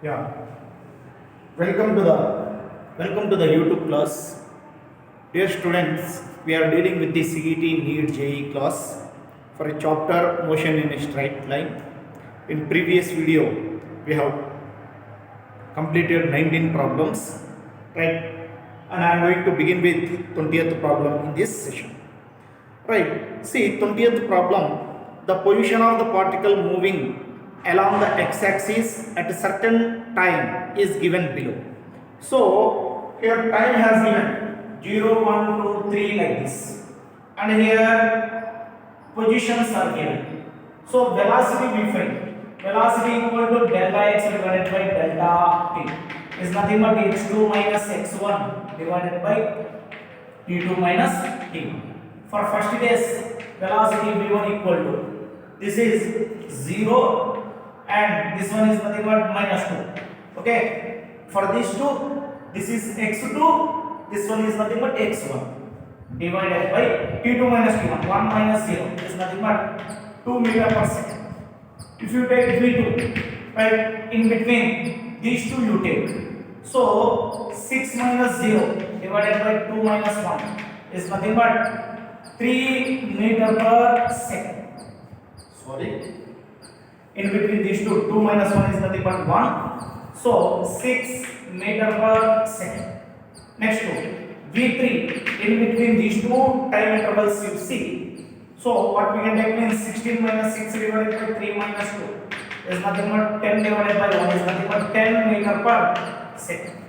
Yeah, welcome to the YouTube class. Dear students, we are dealing with the CET NEET JEE class for a chapter motion in a straight line. In previous video, we have completed 19 problems, right? And I am going to begin with 20th problem in this session. Right, see 20th problem, the position of the particle moving along the x-axis at a certain time is given below. So here time has given 0, 1, 2, 3 like this, and here positions are given. So velocity we find, velocity equal to delta x divided by delta t is nothing but h2 minus x1 divided by t2 minus t1. For first case, velocity v1 equal to, this is 0 and this one is nothing but minus 2. Okay, for these two, this is x2, this one is nothing but x1 divided by t2 minus t1. 1 minus 0 is nothing but 2 meter per second. If you take v2, right, in between these two you take, so 6 minus 0 divided by 2 minus 1 is nothing but 3 meter per second. Sorry. In between these two, 2 minus 1 is nothing but 1. So 6 meter per second. Next two, V3. In between these two time intervals you see. So what we can take means 16 minus 6 divided by 3 minus 2 is nothing but 10 divided by 1 is nothing but 10 meter per second.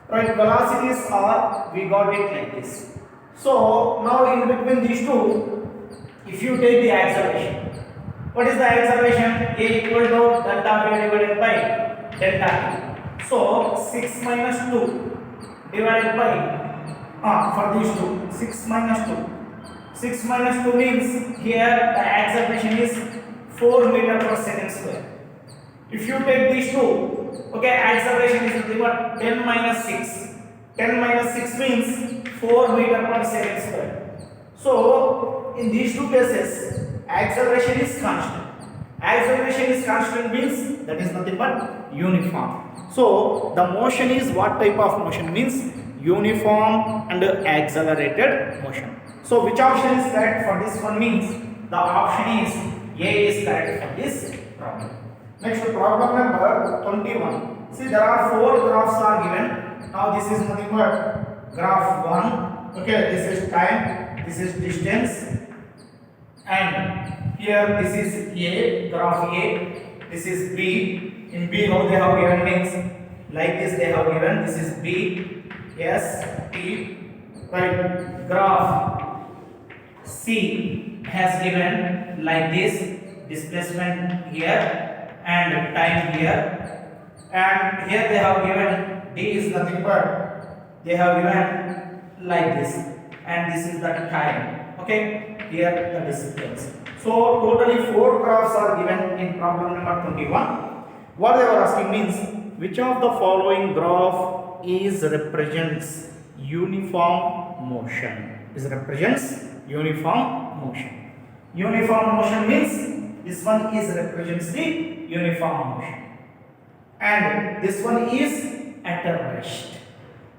Right, velocities are, we got it like this. So now in between these two, if you take the acceleration, what is the acceleration? A equal to delta v divided by delta t. So 6 minus 2 divided by, for these two, 6 minus 2. 6 minus 2 means here the acceleration is 4 meter per second square. If you take these two, okay, acceleration is nothing but 10 minus 6. 10 minus 6 means 4 meter per second square. So in these two cases, acceleration is constant. Acceleration is constant means that is nothing but uniform. So the motion is what type of motion? Means uniform and accelerated motion. So which option is correct for this one? Means the option is A is correct for this problem. Next problem number 21. See, there are 4 graphs are given. Now this is nothing but graph 1. Okay, this is time, this is distance, and here this is A, graph A, this is B. In B how they have given means like this they have given, this is B, S, T, right. Graph C has given like this, displacement here and time here, and here they have given D is nothing but they have given like this, and this is the time. Okay, here the distance. So totally 4 graphs are given in problem number 21. What they were asking means which of the following graph is represents uniform motion? Is represents uniform motion. Uniform motion means this one is represents the uniform motion, and this one is at a rest.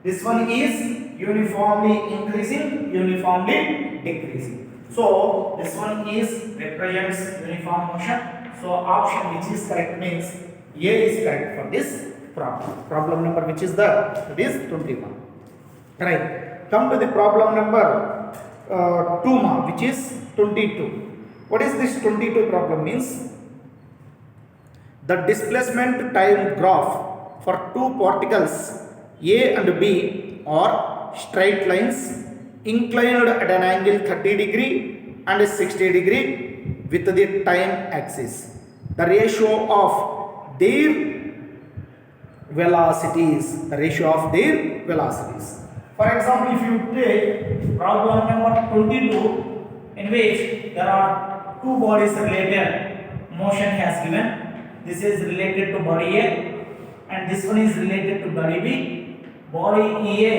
This one is uniformly increasing, uniformly decreasing. So this one is represents uniform motion. So option which is correct means A is correct for this problem. Problem number which is it is 21. Right. Come to the problem number 2 which is 22. What is this 22 problem means? The displacement time graph for two particles A and B are straight lines inclined at an angle 30 degree and 60 degree with the time axis. The ratio of their velocities. For example, if you take problem number 22 in which there are two bodies related, motion has given. This is related to body A and this one is related to body B. Body A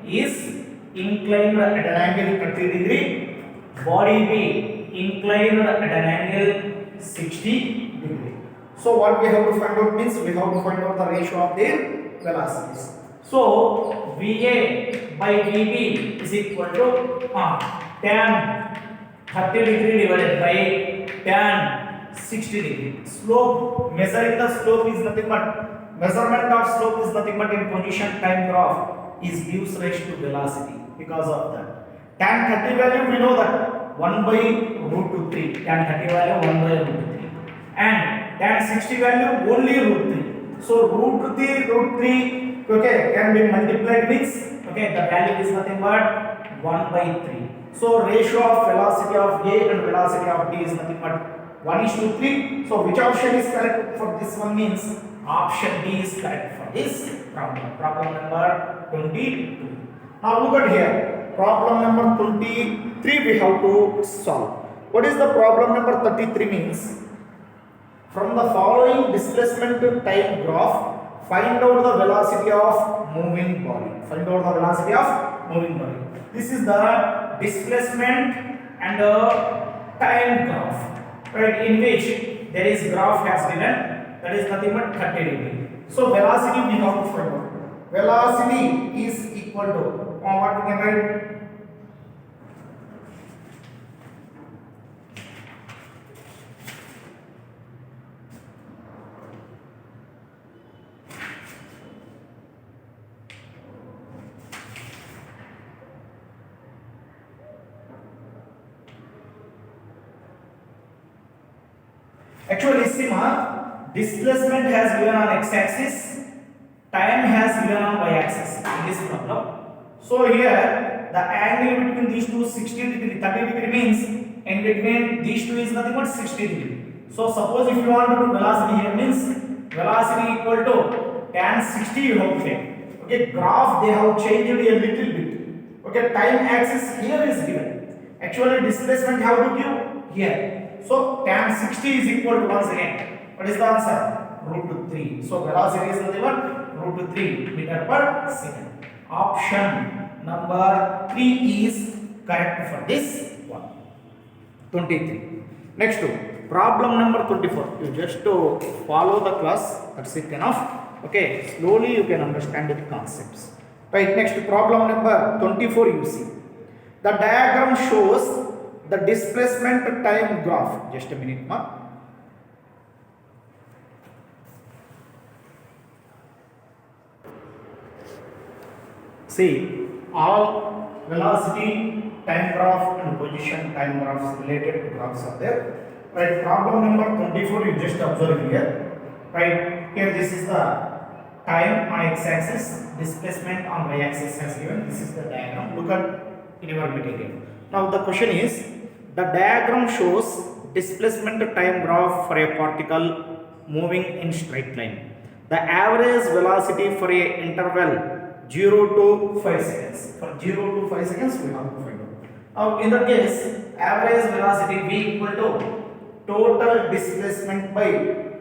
is inclined at an angle 30 degree. Body B inclined at an angle 60 degree. So what we have to find out means we have to find out the ratio of their velocities. So VA by VB is equal to tan 30 degree divided by tan 60 degree. Slope, measuring the slope is nothing but, measurement of slope is nothing but in position time graph is gives rise to velocity. Because of that, tan 30 value we know that 1 by root 2 3, tan 30 value 1 by root 3, and tan 60 value only root 3. So root 3 okay can be multiplied with, okay, the value is nothing but 1 by 3. So ratio of velocity of A and velocity of B is nothing but 1:3. So which option is correct for this one means option D is correct for this problem. Problem number 22. Now look at here. Problem number 23 we have to solve. What is the problem number 33 means? From the following displacement time graph, find out the velocity of moving body. Find out the velocity of moving body. This is the displacement and the time graph, right? In which there is graph has given, that is nothing but 30 degree. So velocity we have to find out. Velocity is equal to what we can write. Actually, Sima, displacement has given on x-axis, time has given on y-axis in this problem. So here, the angle between these two 60 degree, 30 degree means in between these two is nothing but 60 degree. So suppose if you want to do velocity here means velocity equal to tan 60 you have to take. Okay, graph they have changed a little bit. Okay, time axis here is given. Actually, displacement have to give here. So tan 60 is equal to once again. What is the answer? Root 3. So velocity is nothing but root 3 meter per second. Option number 3 is correct for this one. 23. Next problem number 24. You just to follow the class. That's it enough. Okay. Slowly you can understand the concepts. Right. Next problem number 24. You see the diagram shows the displacement time graph. Just a minute, ma. See, all velocity time graph and position time graphs related graphs are there. Right, problem number 24 you just observe here. Right, here this is the time on x-axis, displacement on y-axis as given. This is the diagram. Look at in your material. Now the question is, the diagram shows displacement time graph for a particle moving in straight line. The average velocity for a interval 0 to 5 seconds. For 0 to 5 seconds we have to find out. Now in that case, average velocity V equal to total displacement by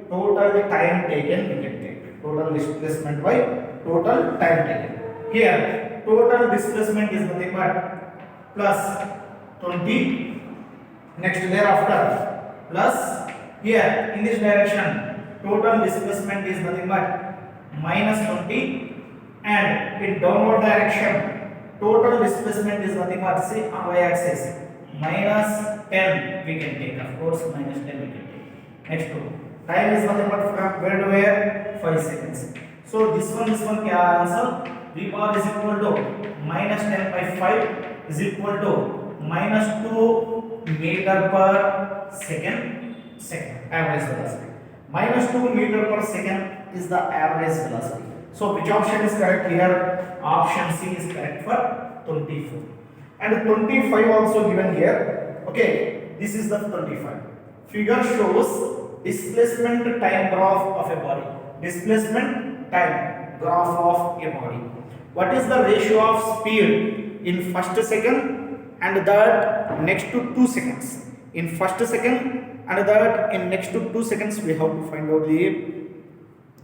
total time taken we can take. Total displacement by total time taken. Here total displacement is nothing but plus 20. Next thereafter plus here in this direction total displacement is nothing but minus 20, and in downward direction total displacement is nothing but say on y-axis minus 10 we can take, of course minus 10 we can take. Next time is nothing but from where to where 5 seconds. So this one kya answer? V bar is equal to minus 10 by 5 is equal to minus 2 meter per second average velocity. Minus 2 meter per second is the average velocity. So which option is correct here? Option C is correct for 24. And 25 also given here. Okay, this is the 25. Figure shows displacement time graph of a body. Displacement time graph of a body. What is the ratio of speed in first second and that next to 2 seconds? In first second and that in next to 2 seconds we have to find out the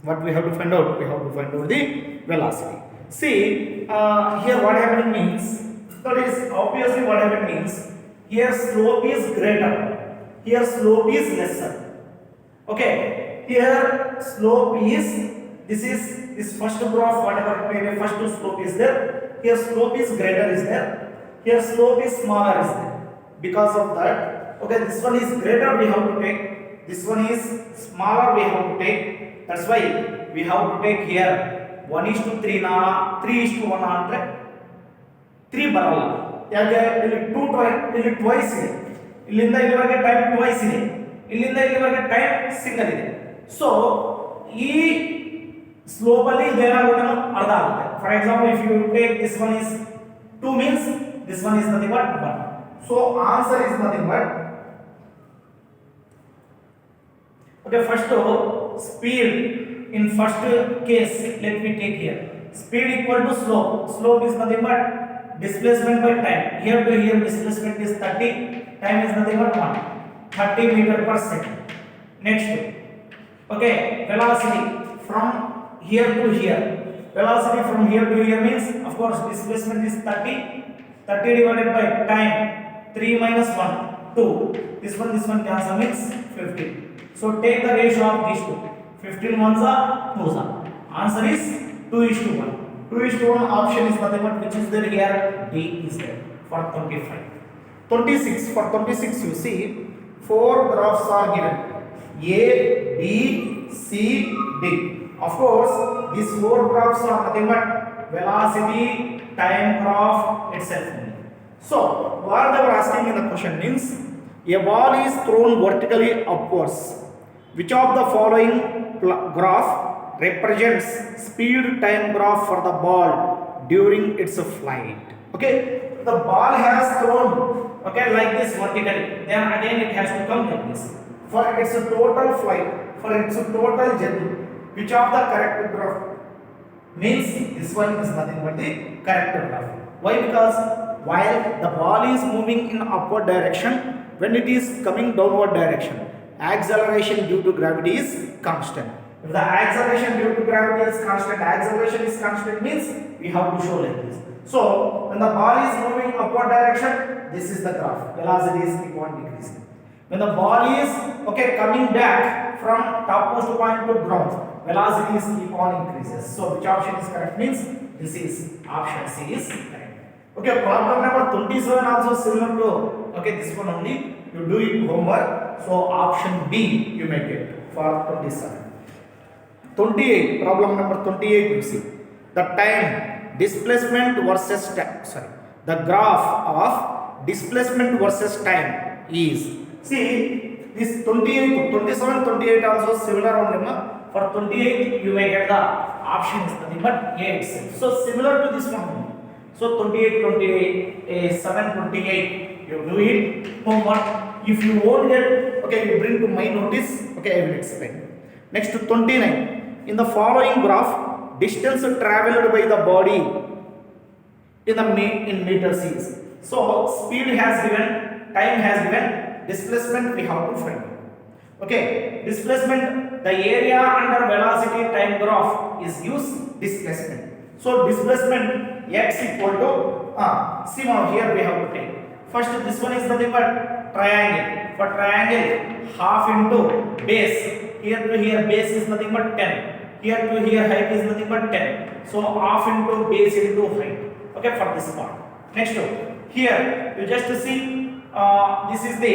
what we have to find out? We have to find out the velocity. See, here what happened means, that is obviously what happened means, here slope is greater, here slope is lesser. Okay, here slope is, this first graph, whatever maybe first slope is there, here slope is greater is there, here slope is smaller is there. Because of that, okay, this one is greater we have to take, this one is smaller we have to take. That's why we have to take here 1:3 na 3:1 andre 3 ಬರಲ್ಲ. ಯಾಕೆ ಇಲ್ಲಿ 2 ಇಲ್ಲಿ twice ಇದೆ, ಇಲ್ಲಿಂದ ಇಲ್ಲಿವರೆಗೆ time twice ಇದೆ, ಇಲ್ಲಿಂದ ಇಲ್ಲಿವರೆಗೆ ಟೈಮ್ ಸಿಂಗಲ್ ಇದೆ. ಸೊ ಈ ಸ್ಲೋಪ್ ಅಲ್ಲಿ ಇದೇನಾಗುತ್ತೆ ಅರ್ಧ ಆಗುತ್ತೆ. For example if you take this one is 2 means this one is nothing but 1. So answer is nothing but, okay, first speed in first case let me take here, speed equal to slope, slope is nothing but displacement by time, here to here displacement is 30, time is nothing but 30 meter per second. Next, okay, velocity from here to here, velocity from here to here means of course displacement is 30 divided by time 3 minus 1 2, this one cancel means 15. So take the ratio of these two, 15 ones are 2s are, answer is 2:1. 2:1 option is nothing but which is there here, D is there for 25. 26, for 26 you see 4 graphs are given, A, B, C, D. Of course these 4 graphs are nothing but velocity time graph itself only. So what they were asking in the question means, a ball is thrown vertically upwards, which of the following graph represents speed time graph for the ball during its flight? Okay, the ball has thrown, okay, like this vertically, then again it has to come like this for its total flight, for its total journey, which of the correct graph means this one is nothing but the correct graph. Why? Because while the ball is moving in upward direction, when it is coming downward direction, acceleration due to gravity is constant. If the acceleration due to gravity is constant, acceleration is constant means we have to show like this. So when the ball is moving upward direction, this is the graph, velocity is keep on decreasing. When the ball is, okay, coming back from topmost point to ground, velocity is keep on increases. So which option is correct means this is option C is correct. Okay, problem number 27 also similar to, okay, this one only, you do it homework. So option B you make it for 27. 28, problem number 28 you see, the time displacement versus time, sorry, the graph of displacement versus time is, see this 28, 27, 28 also similar only. For 28 you may get the option is nothing but A itself. So similar to this one. So 28, 7, 28 you do it homework. If you won't get, okay, you bring to my notice, okay, I will explain. Next to 29, in the following graph, distance traveled by the body in meters is. So speed has given, time has given, displacement we have to find. Okay, displacement, the area under velocity time graph is used displacement. So displacement x equal to, see now here we have to take. First this one is nothing but triangle. For triangle, half into base. Here to here base is nothing but 10. Here to here height is nothing but 10. So half into base into height. Okay, for this part. Next here you just see, this is the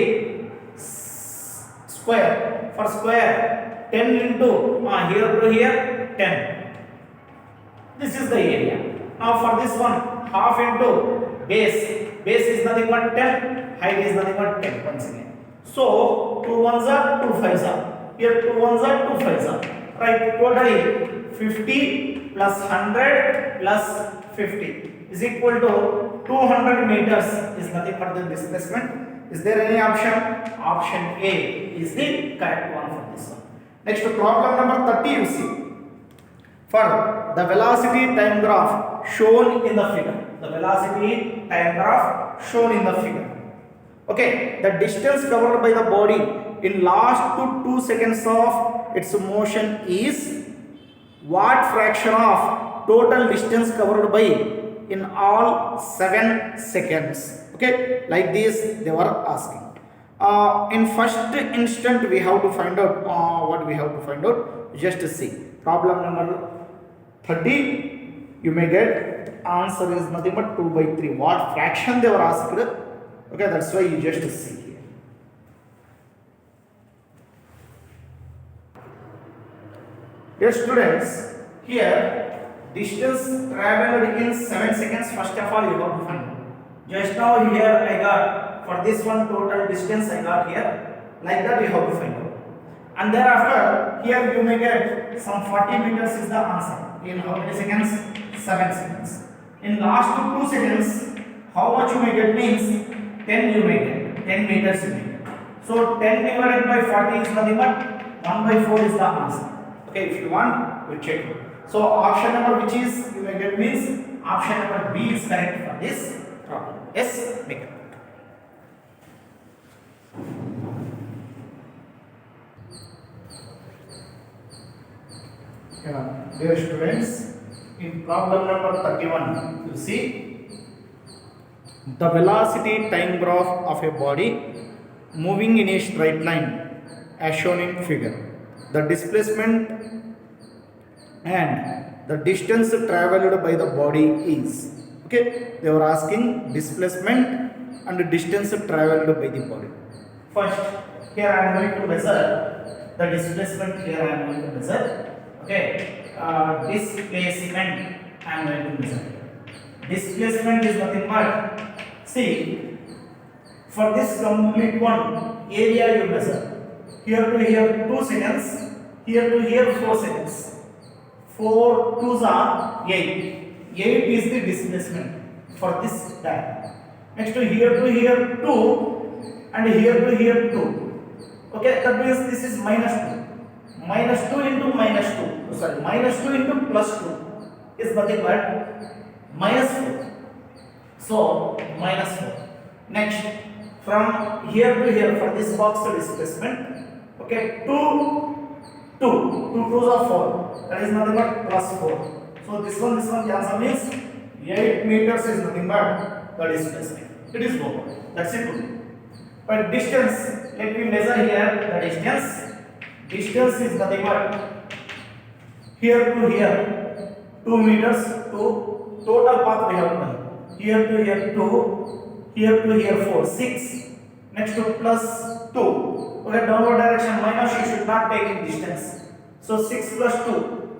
square. For square 10 into here to here 10. This is the area. Now for this one, half into base. Base is nothing but 10. Height is nothing but 10 once again. So 2 ones are 2 5s are. Here 2 ones are 2 5s are. Right, totally 50 plus 100 plus 50 is equal to 200 meters is nothing but the displacement. Is there any option? Option A is the correct one for this one. Next problem number 30 you see. For the velocity time graph shown in the figure. The velocity time graph shown in the figure. Okay, the distance covered by the body in last to 2 seconds of its motion is what fraction of total distance covered by in all 7 seconds? Okay, like this they were asking. In first instant we have to find out what we have to find out. Just see problem number 30. You may get answer is nothing but 2 by 3. What fraction they were asked? Okay, that's why you just see here. Yes, students, here distance traveled in 7 seconds. First of all, you have to find. Just now here I got for this one total distance I got here. Like that you have to find out. And thereafter here you may get some 40 meters is the answer. In how many seconds? 7 seconds. In last 2 seconds, how much you may get means 10 you may get. 10 meters you may get. So 10 divided by 40 is nothing but 1 by 4 is the answer. Okay, if you want, you check. So option number which is you may get means option number B is correct for this problem. Yes, make it. Dear students, in problem number 31, you see the velocity time graph of a body moving in a straight line as shown in figure. The displacement and the distance traveled by the body is. Okay, they were asking displacement and the distance traveled by the body. First, here I am going to measure the displacement. Here I am going to measure. Okay, displacement I am going to measure. Displacement is nothing but, see, for this complete one area you measure. Here to here 2 seconds, here to here 4 seconds. 4 2s are 8. 8 is the displacement for this time. Next to here 2 and here to here 2. Okay, that means this is minus 2. Minus 2 into minus 2. Sorry, minus 2 into plus 2 is nothing but minus 4. So minus 4. Next, from here to here for this box displacement. Okay, 2 2s are 4. That is nothing but plus 4. So this one cancel means 8 meters is nothing but the displacement. It is 4. That's it. But distance, let me measure here the distance. Distance is nothing but here to here 2 meters to total path we have done. Here to here 2, here to here 4, 6. Next to plus 2. Okay, downward direction minus you should not take in distance. So 6 plus 2,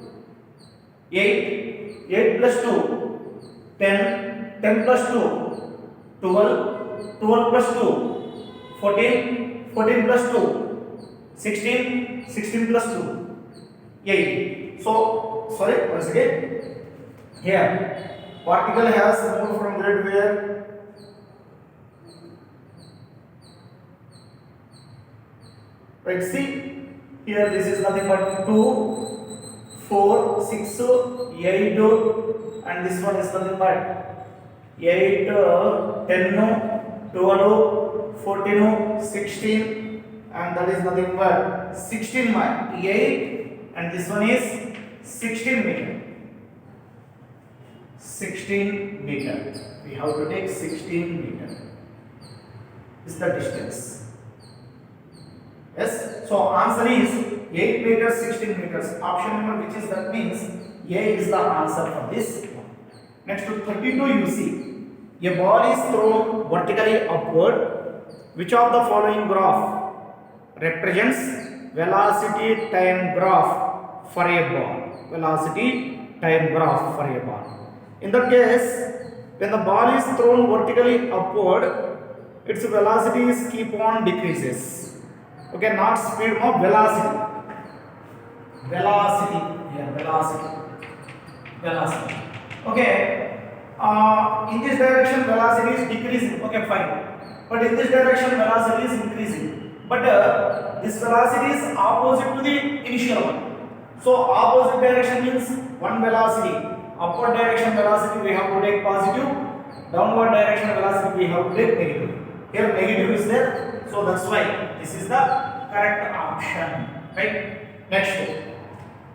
8, 8 plus 2, 10, 10 plus 2, 12, 12 plus 2, 14, 14 plus 2, 16, 16 plus 2, 8. So, sorry, once again, here, particle has moved from grid where right, see, here this is nothing but 2, 4, 6, 8 and this one is nothing but 8, 10, 12, 14, 16 and that is nothing but 16 8 and this one is 16 meter. 16 meter. We have to take 16 meter. Is the distance. Yes, so answer is 8 meters, 16 meters. Option number which is that means A is the answer for this. Next to 32 you see a ball is thrown vertically upward. Which of the following graph represents velocity time graph for a ball? Velocity time graph for a ball. In that case, when the ball is thrown vertically upward, its velocity is keep on decreases. Okay, not speed, no, velocity. Velocity here, velocity. Okay, in this direction velocity is decreasing. Okay, fine. But in this direction velocity is increasing. But this velocity is opposite to the initial one. So opposite direction means one velocity. Upward direction velocity we have to take positive. Downward direction velocity we have to take negative. Here negative is there. So that's why this is the correct option. Right? Next.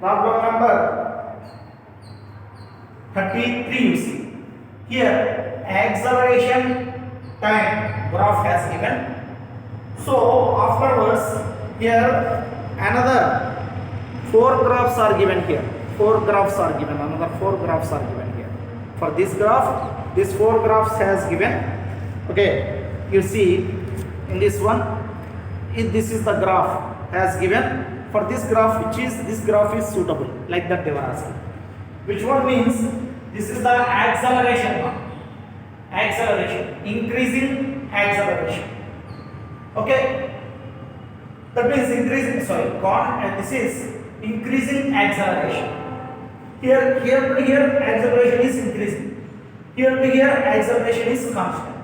Problem number 33 you see. Here acceleration time graph has given. So afterwards, here another four graphs are given here. Four graphs are given. Another four graphs are given here. For this graph, this four graphs has given. Okay, you see in this one, if this is the graph has given. For this graph, which is this graph is suitable, like that they were asking. Which one means this is the acceleration one. Acceleration, increasing acceleration. Okay, that means increasing. Sorry, and this is increasing acceleration. Here to here acceleration is increasing. Here to here acceleration is constant.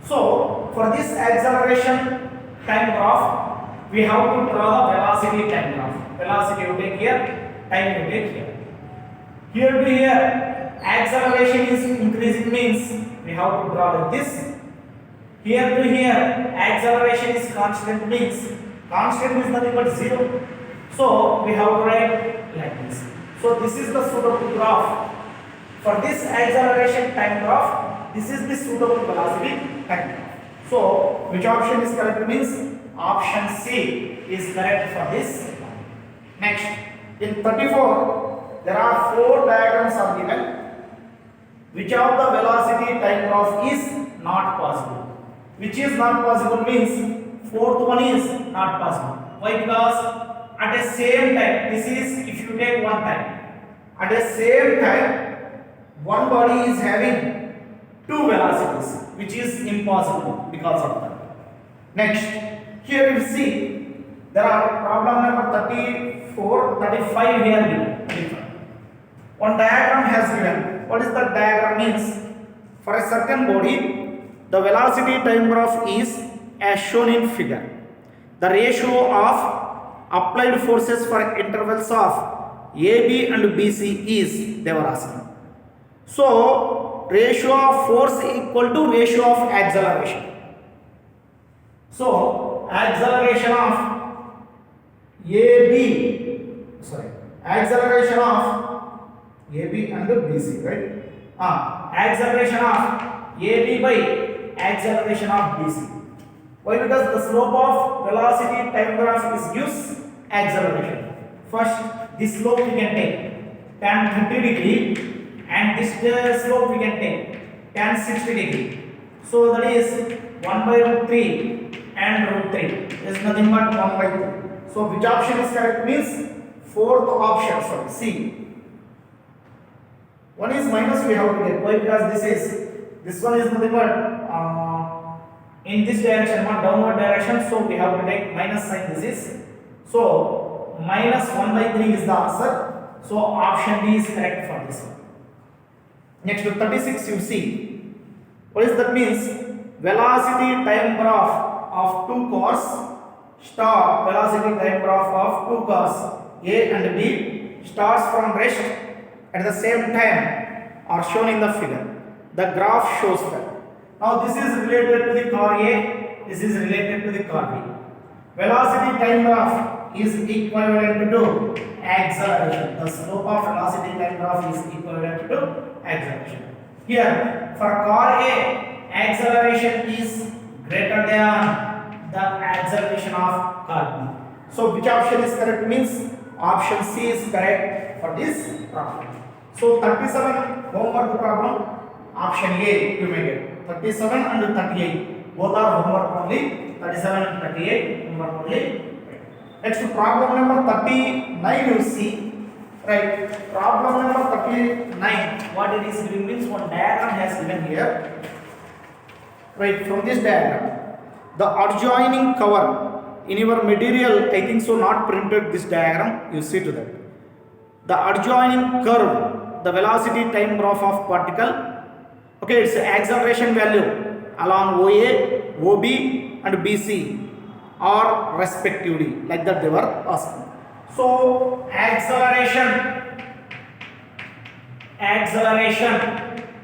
So for this acceleration time graph, we have to draw the velocity time graph. Velocity you take here, time you take here. Here to here acceleration is increasing means we have to draw like this. Here to here acceleration is constant means constant is nothing but 0. So we have to write like this. So this is the suitable graph. For this acceleration time graph, this is the suitable velocity time graph. So which option is correct means option C is correct for this. Next, in 34, there are 4 diagrams are given. Which of the velocity time graph is not possible? Which is not possible means fourth one is not possible. Why? Because at the same time, this is if you take one time, at the same time, one body is having 2 velocities, which is impossible because of that. Next, here you see there are problem number 34, 35 here given. One diagram has given. What is the diagram means? For a certain body, the velocity time graph is as shown in figure. The ratio of applied forces for intervals of AB and BC is, they were asking. So, ratio of force equal to ratio of acceleration. So, acceleration of acceleration of AB and BC, right? Acceleration of AB by acceleration of BC. Why? Because the slope of velocity time graph is gives acceleration. First, this slope we can take tan 30 degree, and this slope we can take tan 60 degree. So that is 1 by root 3 and root 3 is nothing but 1 by 3. So which option is correct means fourth option. So C. One is minus we have to get. Why? Because this one is nothing but in this direction, not downward direction. So we have to take minus sign. This is so minus 1 by 3 is the answer. So option D is correct for this one. Next to 36, you see what is that means? Velocity time graph of 2 cars. Start velocity time graph of 2 cars A and B starts from rest at the same time are shown in the figure. The graph shows that. Now this is related to the car A, this is related to the car B. Velocity time graph is equivalent to acceleration. The slope of velocity time graph is equivalent to acceleration. Here for car A, acceleration is greater than the acceleration of car B. So which option is correct means option C is correct for this problem. So 37 homework problem, option A you may get. 37 and 38 both are homework only. 37 and 38 homework only. Next problem number 39 you see, right? Problem number 39, what it is giving means one diagram has given here, right? From this diagram, the adjoining cover in your material, I think so not printed this diagram, you see to that. The adjoining curve, the velocity time graph of particle. Okay, it's acceleration value along OA, OB and BC or respectively, like that they were asking. So acceleration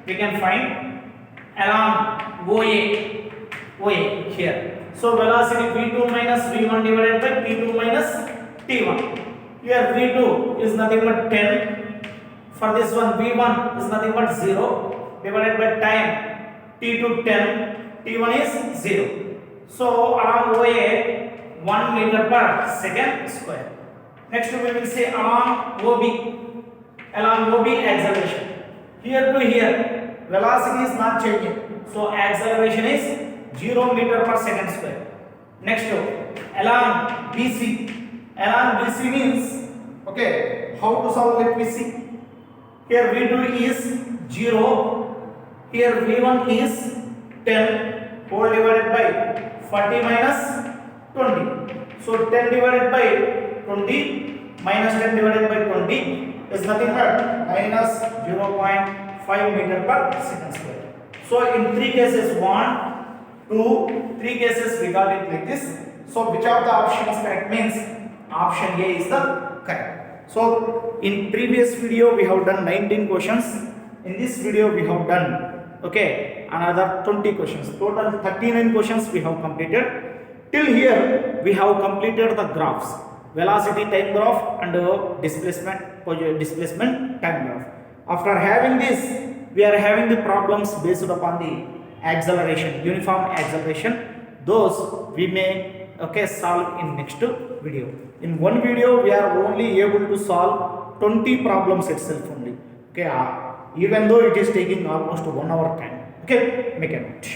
we can find along OA here. So velocity V2 minus V1 divided by P2 minus T1. Here V2 is nothing but 10. For this one V1 is nothing but 0 divided by time T2 10, T1 is 0. So along OA 1 meter per second square. Next we will say along OB. Along OB acceleration. Here to here velocity is not changing. So acceleration is 0 meter per second square. Next along BC. Along BC means okay. How to solve it we see. Here V2 is 0. Here V1 is 10 whole divided by 40 minus 20. So 10 divided by 20 minus 10 divided by 20 is nothing but minus 0.5 meter per second square. So in 3 cases 1, 2, 3 cases we got it like this. So which of the options correct means option A is the correct. So in previous video we have done 19 questions. In this video we have done okay another 20 questions. Total 39 questions we have completed. Till here we have completed the graphs, velocity time graph and displacement time graph. After having this we are having the problems based upon the acceleration, uniform acceleration. Those we may okay solve in next video. In one video we are only able to solve 20 problems itself only. Okay, even though it is taking almost 1 hour time. Okay, make a note.